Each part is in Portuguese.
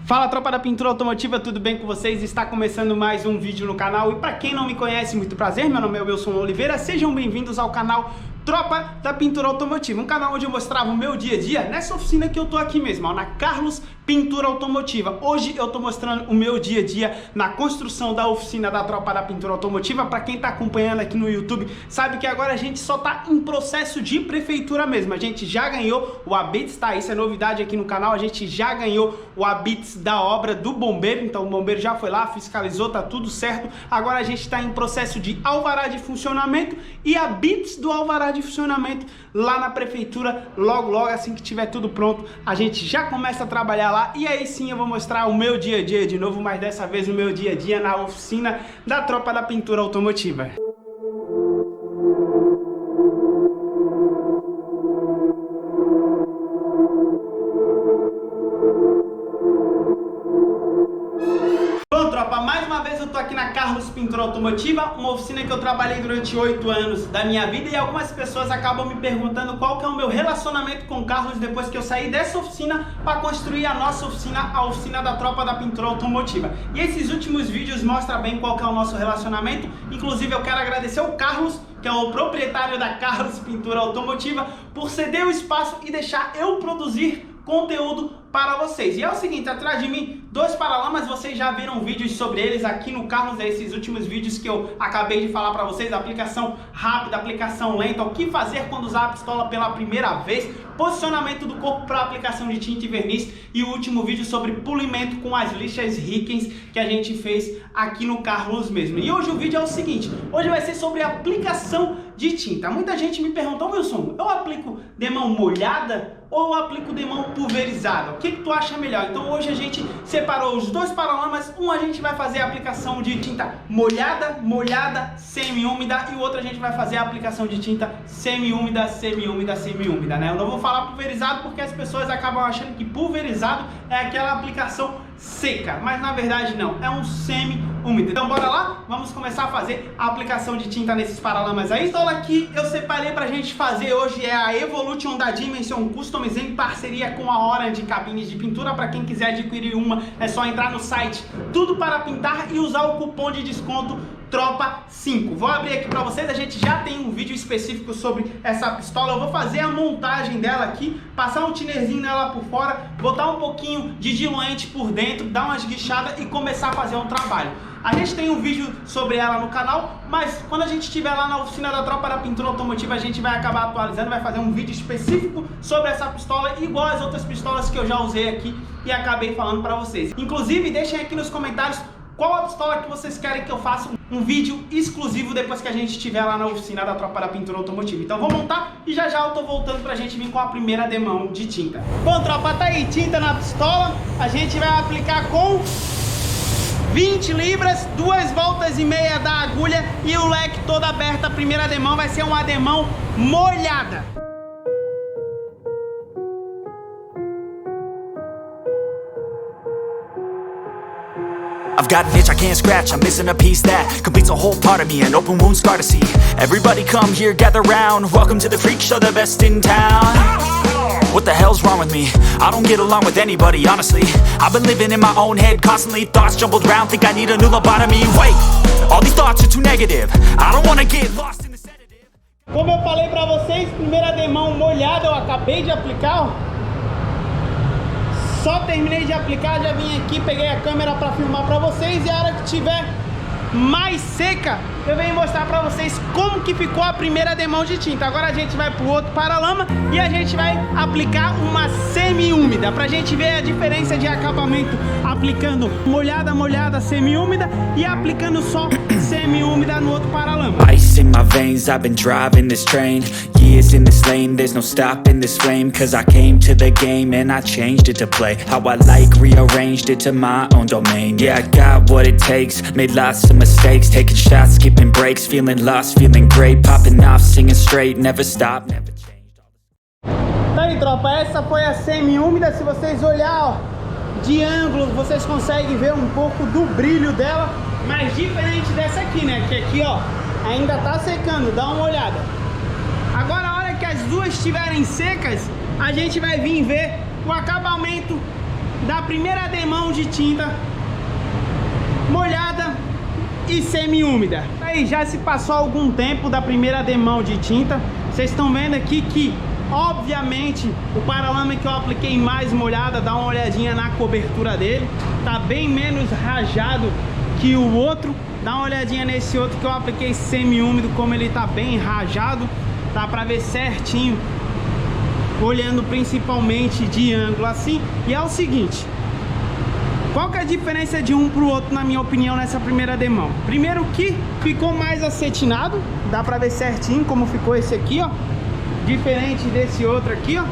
Fala, tropa da pintura automotiva, tudo bem com vocês? Está começando mais um vídeo no canal e para quem não me conhece, muito prazer, meu nome é Wilson Oliveira, sejam bem-vindos ao canal Tropa da Pintura Automotiva, um canal onde eu mostrava o meu dia a dia nessa oficina que eu tô aqui mesmo, ó, na Carlos Pintura Automotiva. Hoje eu tô mostrando o meu dia a dia na construção da oficina da Tropa da Pintura Automotiva. Para quem tá acompanhando aqui no YouTube, sabe que agora a gente só tá em processo de prefeitura mesmo. A gente já ganhou o ABITS, tá? Isso é novidade aqui no canal, a gente já ganhou o ABITS da obra do bombeiro, então o bombeiro já foi lá, fiscalizou, tá tudo certo. Agora a gente tá em processo de alvará de funcionamento e ABITS do alvará de funcionamento lá na prefeitura. Logo assim que tiver tudo pronto, a gente já começa a trabalhar lá e aí sim eu vou mostrar o meu dia a dia de novo, mas dessa vez o meu dia a dia na oficina da Tropa da Pintura Automotiva. Mais uma vez eu tô aqui na Carlos Pintura Automotiva, uma oficina que eu trabalhei durante 8 anos da minha vida e algumas pessoas acabam me perguntando qual que é o meu relacionamento com o Carlos depois que eu saí dessa oficina para construir a nossa oficina, a oficina da Tropa da Pintura Automotiva. E esses últimos vídeos mostram bem qual que é o nosso relacionamento, inclusive eu quero agradecer ao Carlos, que é o proprietário da Carlos Pintura Automotiva, por ceder o espaço e deixar eu produzir conteúdo para vocês. E é o seguinte, atrás de mim, 2 paralamas, vocês já viram vídeos sobre eles aqui no Carlos, esses últimos vídeos que eu acabei de falar para vocês, aplicação rápida, aplicação lenta, o que fazer quando usar a pistola pela primeira vez, posicionamento do corpo para aplicação de tinta e verniz e o último vídeo sobre polimento com as lixas Rickens que a gente fez aqui no Carlos mesmo. E hoje o vídeo é o seguinte, hoje vai ser sobre aplicação de tinta. Muita gente me perguntou, Wilson, eu aplico de mão molhada ou eu aplico de mão pulverizada? O que tu acha melhor? Então hoje a gente separou os 2 paralamas, um a gente vai fazer a aplicação de tinta molhada, semi-úmida e o outro a gente vai fazer a aplicação de tinta semi-úmida, né? Eu não vou falar pulverizado porque as pessoas acabam achando que pulverizado é aquela aplicação seca, mas na verdade não, é um semi-úmido. Então bora lá, vamos começar a fazer a aplicação de tinta nesses paralamas aí. A pistola aqui eu separei pra gente fazer hoje é a Evolution da Dimension Customs em parceria com a Orange Cabines de Pintura. Para quem quiser adquirir uma, é só entrar no site Tudo Para Pintar e usar o cupom de desconto TROPA5. Vou abrir aqui pra vocês, a gente já tem um vídeo específico sobre essa pistola. Eu vou fazer a montagem dela aqui, passar um tinerzinho nela por fora, botar um pouquinho de diluente por dentro, dar uma esguichada e começar a fazer um trabalho. A gente tem um vídeo sobre ela no canal, mas quando a gente estiver lá na oficina da Tropa da Pintura Automotiva, a gente vai acabar atualizando, vai fazer um vídeo específico sobre essa pistola, igual as outras pistolas que eu já usei aqui e acabei falando pra vocês. Inclusive, deixem aqui nos comentários qual a pistola que vocês querem que eu faça um vídeo exclusivo depois que a gente estiver lá na oficina da Tropa da Pintura Automotiva. Então vou montar e já eu tô voltando pra gente vir com a primeira demão de tinta. Bom, tropa, tá aí tinta na pistola. A gente vai aplicar com 20 libras, 2 voltas e meia da agulha e o leque todo aberto. A primeira demão vai ser uma demão molhada. I've got an itch I can't scratch, I'm missing a piece that completes a whole part of me, an open wound scar to see. Everybody come here, gather round, welcome to the freak show, the best in town. What the hell's wrong with me? I don't get along with anybody, honestly. I've been living in my own head, constantly thoughts jumbled round, think I need a new lobotomy. Wait, all these thoughts are too negative, I don't wanna get lost in the sedative. Como eu falei pra vocês, primeira demão molhada, eu acabei de aplicar, ó. Só terminei de aplicar, já vim aqui, peguei a câmera para filmar para vocês e a hora que tiver mais seca, eu venho mostrar para vocês como que ficou a primeira demão de tinta. Agora a gente vai pro outro paralama e a gente vai aplicar uma semi-úmida pra gente ver a diferença de acabamento aplicando molhada, semi-úmida e aplicando só semi-úmida no outro paralama. Ice in my veins, I've been driving this train. Years in this lane, there's no stopping this flame. Cause I came to the game and I changed it to play how I like, rearranged it to my own domain. Yeah, I got what it takes, made lots of mistakes, taking shots, skipping breaks, feeling lost, feeling great, popping off, singing straight, never stop, never changed. Tá aí, tropa, essa foi a semi-úmida. Se vocês olhar, ó, de ângulo, vocês conseguem ver um pouco do brilho dela, mas diferente dessa aqui, né, que aqui, ó, ainda tá secando, dá uma olhada. Agora, a hora que as duas estiverem secas, a gente vai vir ver o acabamento da primeira demão de tinta molhada e semi-úmida. Aí já se passou algum tempo da primeira demão de tinta. Vocês estão vendo aqui que obviamente o paralama que eu apliquei mais molhada, dá uma olhadinha na cobertura dele, tá bem menos rajado que o outro. Dá uma olhadinha nesse outro que eu apliquei semi-úmido, como ele tá bem rajado. Dá pra ver certinho, olhando principalmente de ângulo assim. E é o seguinte, qual que é a diferença de um pro outro, na minha opinião, nessa primeira demão? Primeiro que ficou mais acetinado, dá pra ver certinho como ficou esse aqui, ó, diferente desse outro aqui, ó,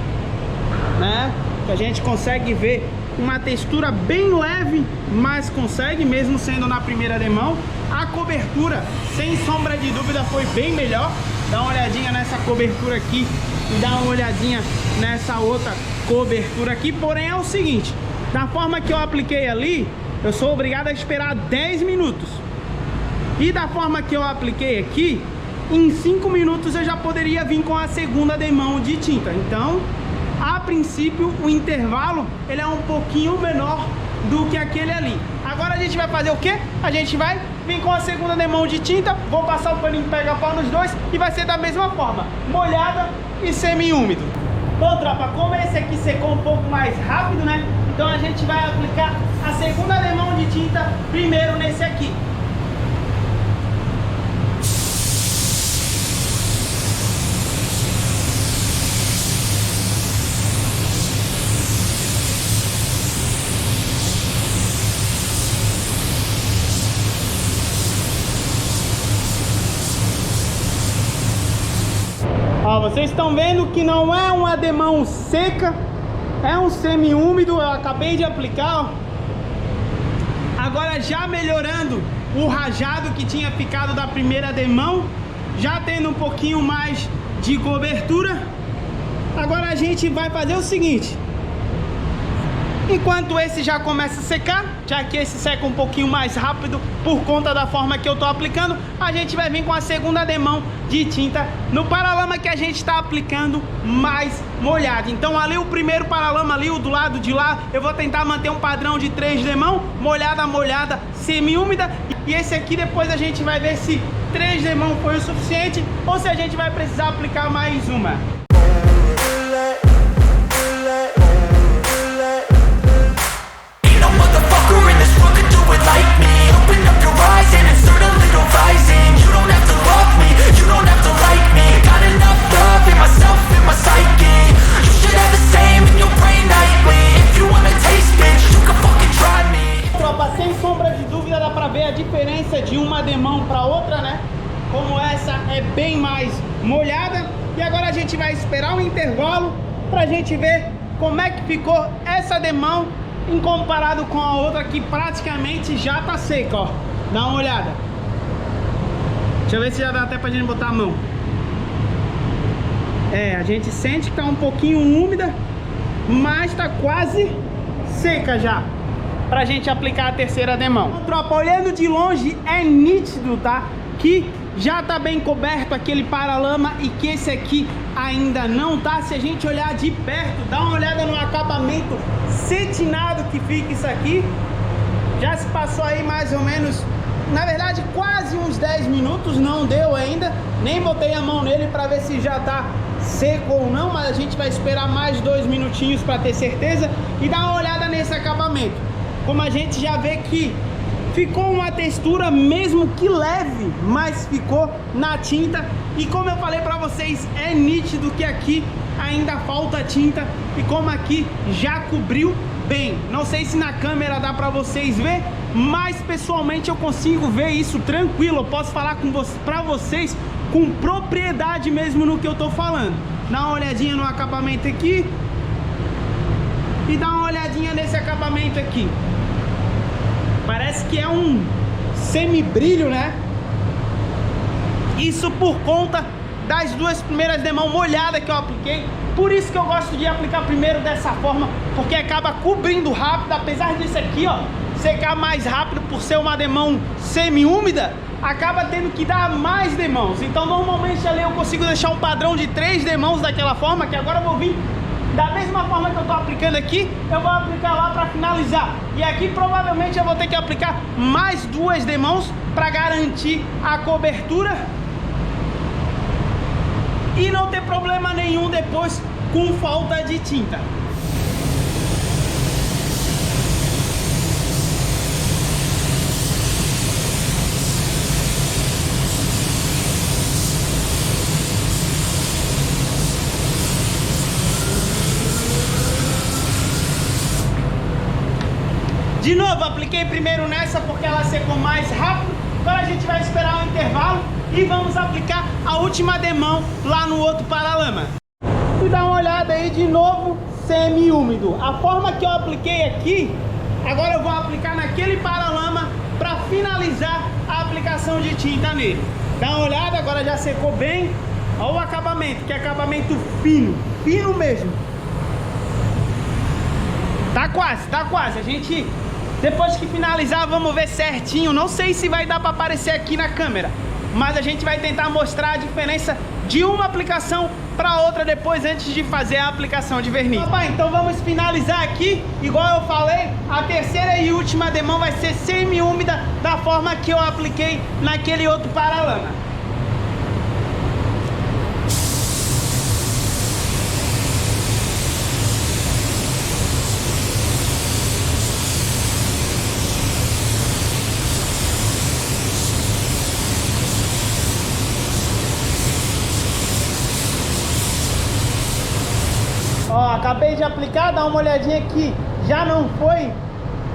né? Que a gente consegue ver uma textura bem leve, mas consegue, mesmo sendo na primeira demão. A cobertura, sem sombra de dúvida, foi bem melhor. Dá uma olhadinha nessa cobertura aqui e dá uma olhadinha nessa outra cobertura aqui. Porém é o seguinte, da forma que eu apliquei ali, eu sou obrigado a esperar 10 minutos. E da forma que eu apliquei aqui, em 5 minutos eu já poderia vir com a segunda demão de tinta. Então, a princípio, o intervalo ele é um pouquinho menor do que aquele ali. Agora a gente vai fazer o quê? A gente vai vir com a segunda demão de tinta, vou passar o paninho pega-pau nos dois e vai ser da mesma forma, molhada e semi-úmido. Bom, tropa, como esse aqui secou um pouco mais rápido, né? Então a gente vai aplicar a segunda demão de tinta primeiro nesse aqui. Ó, vocês estão vendo que não é uma demão seca, é um semi-úmido. Eu acabei de aplicar, ó. Agora já melhorando o rajado que tinha ficado da primeira demão, já tendo um pouquinho mais de cobertura. Agora a gente vai fazer o seguinte, enquanto esse já começa a secar, já que esse seca um pouquinho mais rápido por conta da forma que eu tô aplicando, a gente vai vir com a segunda demão de tinta no paralama que a gente está aplicando mais molhado. Então ali o primeiro paralama ali, o do lado de lá, eu vou tentar manter um padrão de 3 demão, molhada, molhada, semi-úmida. E esse aqui depois a gente vai ver se 3 demão foi o suficiente ou se a gente vai precisar aplicar mais uma. Tropa, sem sombra de dúvida dá pra ver a diferença de uma demão para outra, né? Como essa é bem mais molhada. E agora a gente vai esperar um intervalo pra gente ver como é que ficou essa demão em comparado com a outra que praticamente já tá seca, ó. Dá uma olhada. Deixa eu ver se já dá até pra gente botar a mão. É, a gente sente que tá um pouquinho úmida, mas tá quase seca já pra gente aplicar a terceira demão. Então, tropa, olhando de longe é nítido, tá? Que já tá bem coberto aquele paralama e que esse aqui ainda não tá. Se a gente olhar de perto, dá uma olhada no acabamento cetinado que fica isso aqui. Já se passou aí mais ou menos, na verdade quase uns 10 minutos, não deu ainda. Nem botei a mão nele pra ver se já tá seco ou não, mas a gente vai esperar mais 2 minutinhos pra ter certeza. E dá uma olhada nesse acabamento, como a gente já vê que ficou uma textura mesmo que leve, mas ficou na tinta. E como eu falei pra vocês, é nítido que aqui ainda falta tinta. E como aqui já cobriu bem, não sei se na câmera dá pra vocês ver, mas pessoalmente eu consigo ver isso tranquilo. Eu posso falar pra vocês com propriedade mesmo no que eu tô falando. Dá uma olhadinha no acabamento aqui e dá uma olhadinha nesse acabamento aqui. Parece que é um semi-brilho, né? Isso por conta das 2 primeiras demãos molhadas que eu apliquei. Por isso que eu gosto de aplicar primeiro dessa forma, porque acaba cobrindo rápido. Apesar disso aqui, ó, secar mais rápido por ser uma demão semi-úmida, acaba tendo que dar mais demãos. Então normalmente ali eu consigo deixar um padrão de 3 demãos daquela forma, que agora eu vou vir Da mesma forma que eu tô aplicando aqui, eu vou aplicar lá para finalizar. E aqui provavelmente eu vou ter que aplicar mais 2 demãos para garantir a cobertura e não ter problema nenhum depois com falta de tinta. De novo, apliquei primeiro nessa porque ela secou mais rápido. Agora a gente vai esperar um intervalo e vamos aplicar a última demão lá no outro paralama. E dá uma olhada aí de novo, semi-úmido. A forma que eu apliquei aqui, agora eu vou aplicar naquele paralama para finalizar a aplicação de tinta nele. Dá uma olhada, agora já secou bem. Olha o acabamento, que é acabamento fino, fino mesmo. Tá quase. A gente, depois que finalizar, vamos ver certinho. Não sei se vai dar para aparecer aqui na câmera, mas a gente vai tentar mostrar a diferença de uma aplicação para outra depois, antes de fazer a aplicação de verniz. Opa, então vamos finalizar aqui. Igual eu falei, a terceira e última demão vai ser semi-úmida, da forma que eu apliquei naquele outro paralama. Ó, acabei de aplicar, dá uma olhadinha aqui, já não foi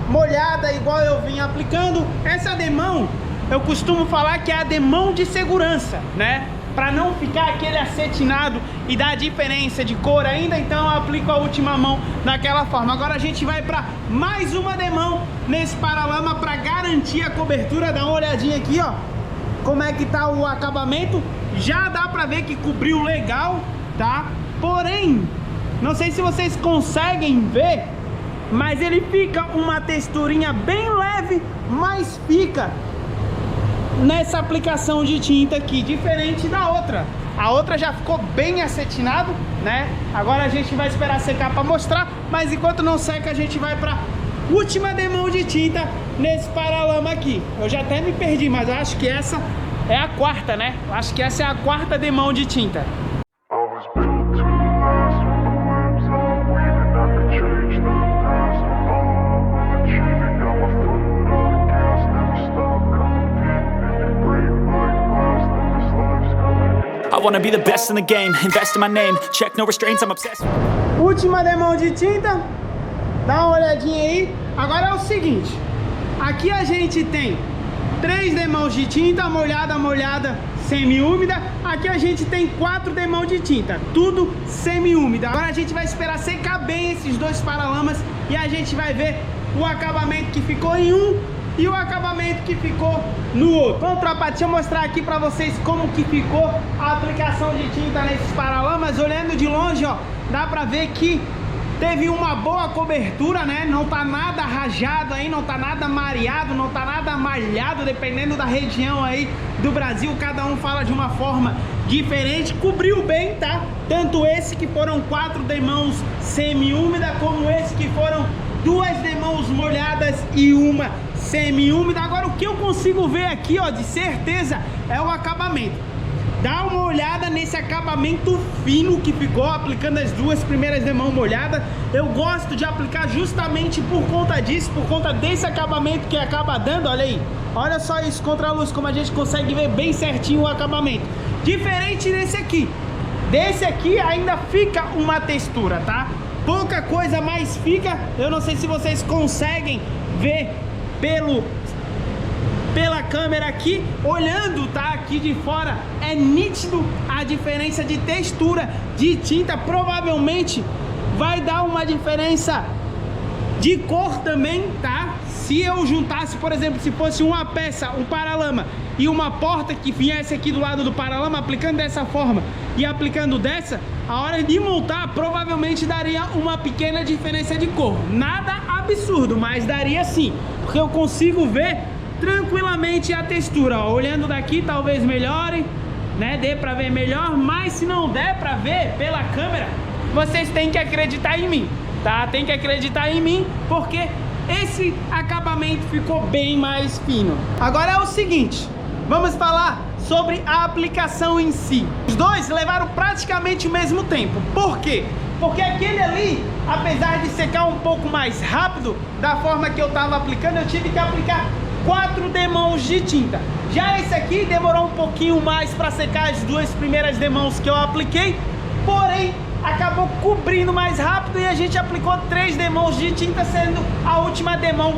molhada igual eu vim aplicando. Essa demão, eu costumo falar que é a demão de segurança, né? Pra não ficar aquele acetinado e dar diferença de cor ainda, então eu aplico a última mão daquela forma. Agora a gente vai pra mais uma demão nesse paralama pra garantir a cobertura. Dá uma olhadinha aqui, ó, como é que tá o acabamento. Já dá pra ver que cobriu legal, tá? Porém, não sei se vocês conseguem ver, mas ele fica uma texturinha bem leve, mas fica nessa aplicação de tinta aqui, diferente da outra. A outra já ficou bem acetinado, né? Agora a gente vai esperar secar para mostrar, mas enquanto não seca a gente vai para última demão de tinta nesse paralama aqui. Eu já até me perdi, mas eu acho que essa é a quarta, né? Eu acho que essa é a quarta demão de tinta. I wanna be the best in the game, invest in my name, check no restraints, I'm obsessed. Última demão de tinta, dá uma olhadinha aí. Agora é o seguinte, aqui a gente tem 3 demãos de tinta, molhada, semi-úmida. Aqui a gente tem 4 demãos de tinta, tudo semi-úmida. Agora a gente vai esperar secar bem esses 2 paralamas e a gente vai ver o acabamento que ficou em um e o acabamento que ficou no outro. Bom, tropa, deixa eu mostrar aqui pra vocês como que ficou a aplicação de tinta nesses paralamas. Olhando de longe, ó, dá pra ver que teve uma boa cobertura, né? Não tá nada rajado aí, não tá nada mareado, não tá nada malhado, dependendo da região aí do Brasil, cada um fala de uma forma diferente. Cobriu bem, tá? Tanto esse que foram 4 demãos semi-úmida, como esse que foram 2 demãos molhadas e uma semi-úmida. Agora o que eu consigo ver aqui, ó, de certeza, é o acabamento. Dá uma olhada nesse acabamento fino que ficou aplicando as 2 primeiras demãos molhadas. Eu gosto de aplicar justamente por conta disso, por conta desse acabamento que acaba dando. Olha aí, olha só isso contra a luz, como a gente consegue ver bem certinho o acabamento. Diferente desse aqui. Desse aqui ainda fica uma textura, tá? Pouca coisa mais fica. Eu não sei se vocês conseguem ver pela câmera aqui, olhando, tá? Aqui de fora é nítido a diferença de textura de tinta. Provavelmente vai dar uma diferença de cor também, tá? Se eu juntasse, por exemplo, se fosse uma peça, um paralama e uma porta que viesse aqui do lado do paralama, aplicando dessa forma e aplicando dessa, a hora de montar provavelmente daria uma pequena diferença de cor. Nada absurdo, mas daria sim, porque eu consigo ver tranquilamente a textura, ó. Olhando daqui talvez melhore, né? Dê pra ver melhor, mas se não der pra ver pela câmera, vocês têm que acreditar em mim, tá? Tem que acreditar em mim, porque esse acabamento ficou bem mais fino. Agora é o seguinte, vamos falar sobre a aplicação em si. Os dois levaram praticamente o mesmo tempo. Por quê? Porque aquele ali, apesar de secar um pouco mais rápido, da forma que eu estava aplicando, eu tive que aplicar 4 demãos de tinta. Já esse aqui demorou um pouquinho mais para secar as 2 primeiras demãos que eu apliquei, porém acabou cobrindo mais rápido e a gente aplicou 3 demãos de tinta, sendo a última demão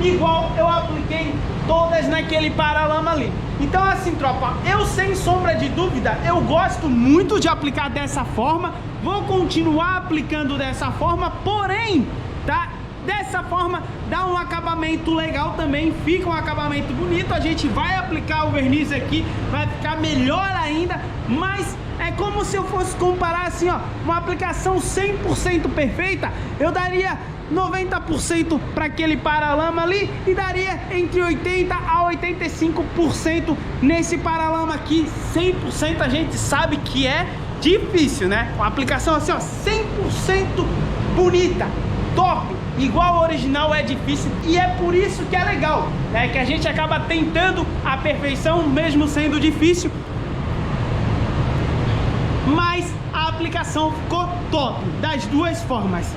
igual eu apliquei todas naquele paralama ali. Então assim, tropa, eu sem sombra de dúvida, eu gosto muito de aplicar dessa forma, vou continuar aplicando dessa forma, porém, tá? Dessa forma dá um acabamento legal também, fica um acabamento bonito, a gente vai aplicar o verniz aqui, vai ficar melhor ainda, mas é como se eu fosse comparar assim, ó, uma aplicação 100% perfeita, eu daria 90% para aquele paralama ali e daria entre 80% a 85% nesse paralama aqui. 100% a gente sabe que é difícil, né? Uma aplicação assim, ó, 100% bonita, top, igual ao original é difícil, e é por isso que é legal, né? Que a gente acaba tentando a perfeição mesmo sendo difícil, mas a aplicação ficou top das duas formas.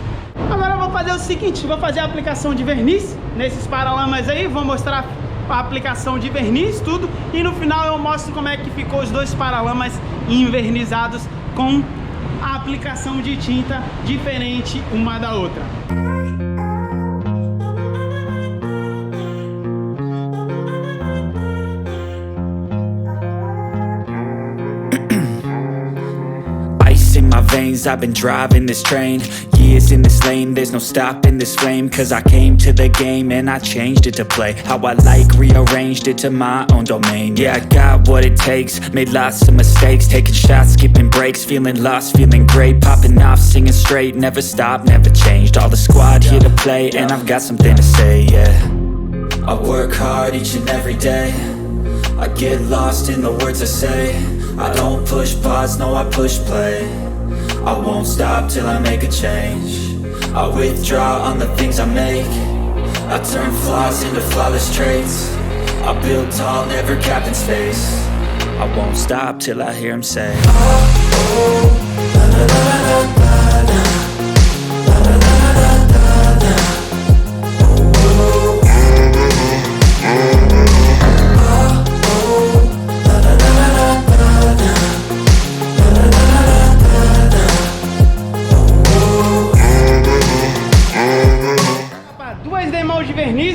Agora eu vou fazer o seguinte, vou fazer a aplicação de verniz nesses paralamas aí, vou mostrar a aplicação de verniz, tudo, e no final eu mostro como é que ficou os 2 paralamas envernizados com a aplicação de tinta diferente uma da outra. In my veins, I've been driving this train, years in this lane, there's no stopping this flame, cause I came to the game and I changed it to play how I like, rearranged it to my own domain. Yeah, I got what it takes, made lots of mistakes, taking shots, skipping breaks, feeling lost, feeling great, popping off, singing straight, never stopped, never changed, all the squad here to play, and I've got something to say, yeah. I work hard each and every day, I get lost in the words I say, I don't push pause, no I push play, I won't stop till I make a change, I withdraw on the things I make, I turn flaws into flawless traits, I build tall, never capped in space, I won't stop till I hear him say, oh, oh, la la la la la la.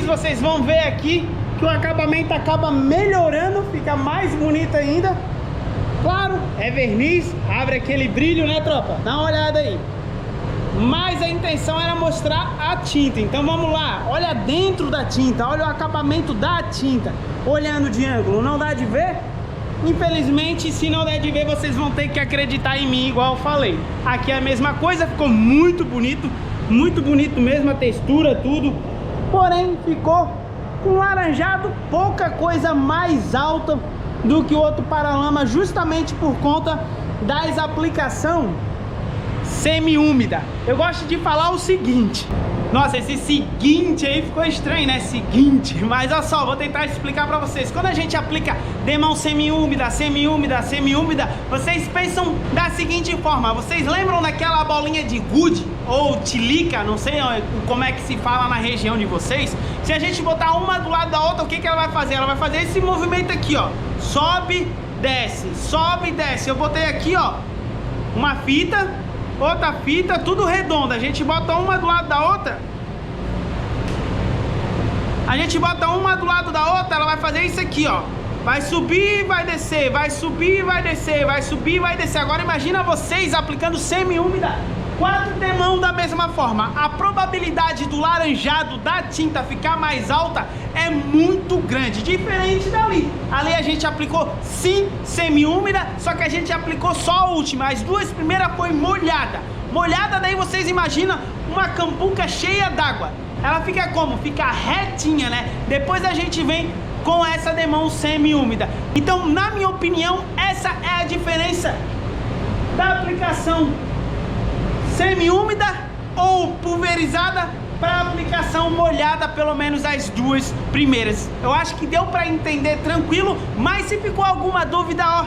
Vocês vão ver aqui que o acabamento acaba melhorando, fica mais bonito ainda. Claro, é verniz, abre aquele brilho, né, tropa? Dá uma olhada aí. Mas a intenção era mostrar a tinta. Então vamos lá, olha dentro da tinta, olha o acabamento da tinta. Olhando de ângulo, não dá de ver? Infelizmente, se não der de ver, vocês vão ter que acreditar em mim, igual eu falei. Aqui é a mesma coisa, ficou muito bonito mesmo, a textura, tudo. Porém, ficou com laranjado, pouca coisa mais alta do que o outro paralama, justamente por conta das aplicação semi-úmida. Eu gosto de falar o seguinte, nossa, esse seguinte aí ficou estranho, né? Seguinte, mas olha só, vou tentar explicar pra vocês. Quando a gente aplica demão semi-úmida, semi-úmida, semi-úmida, vocês pensam da seguinte forma, vocês lembram daquela bolinha de gude ou tilica, não sei como é que se fala na região de vocês? Se a gente botar uma do lado da outra, o que ela vai fazer? Ela vai fazer esse movimento aqui, ó, sobe, desce, eu botei aqui, ó, uma fita, outra fita, tudo redonda. A gente bota uma do lado da outra, ela vai fazer isso aqui, ó, vai subir e vai descer, vai subir e vai descer, vai subir e vai descer. Agora imagina vocês aplicando semi-úmida, 4 demão da mesma forma. A probabilidade do laranjado da tinta ficar mais alta é muito grande, diferente dali. Ali a gente aplicou sim semi-úmida, só que a gente aplicou só a última. As 2 primeiras foi molhada. Molhada, daí vocês imaginam uma cambuca cheia d'água. Ela fica como? Fica retinha, né? Depois a gente vem com essa demão semi-úmida. Então, na minha opinião, essa é a diferença da aplicação semi-úmida ou pulverizada para aplicação molhada, pelo menos as duas primeiras. Eu acho que deu para entender tranquilo, mas se ficou alguma dúvida, ó,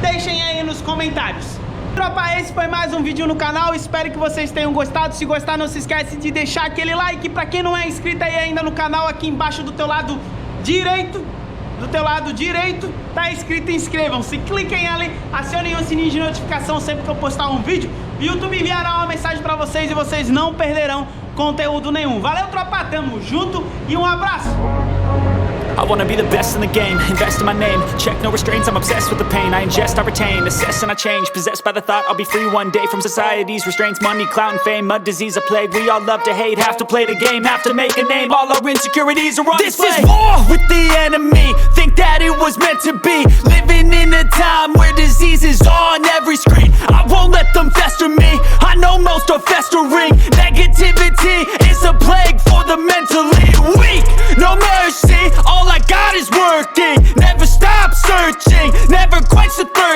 deixem aí nos comentários. Tropa, esse foi mais um vídeo no canal, espero que vocês tenham gostado. Se gostar, não se esquece de deixar aquele like. Pra quem não é inscrito aí ainda no canal, aqui embaixo do teu lado direito, tá escrito inscrevam-se. Cliquem ali, acionem o sininho de notificação sempre que eu postar um vídeo. O YouTube enviará uma mensagem pra vocês e vocês não perderão conteúdo nenhum. Valeu, tropa, tamo junto e um abraço! I wanna be the best in the game, invest in my name. Check no restraints, I'm obsessed with the pain. I ingest, I retain, assess and I change. Possessed by the thought I'll be free one day from society's restraints. Money, clout and fame, a disease, a plague. We all love to hate, have to play the game, have to make a name. All our insecurities are on display. This is war with the enemy, think that it was meant to be. Living in a time where disease is on every screen. I won't let them fester me, I know most are festering. Negativity is a plague for the mentally weak. No mercy, all I got is working. Never stop searching, never quench the thirst.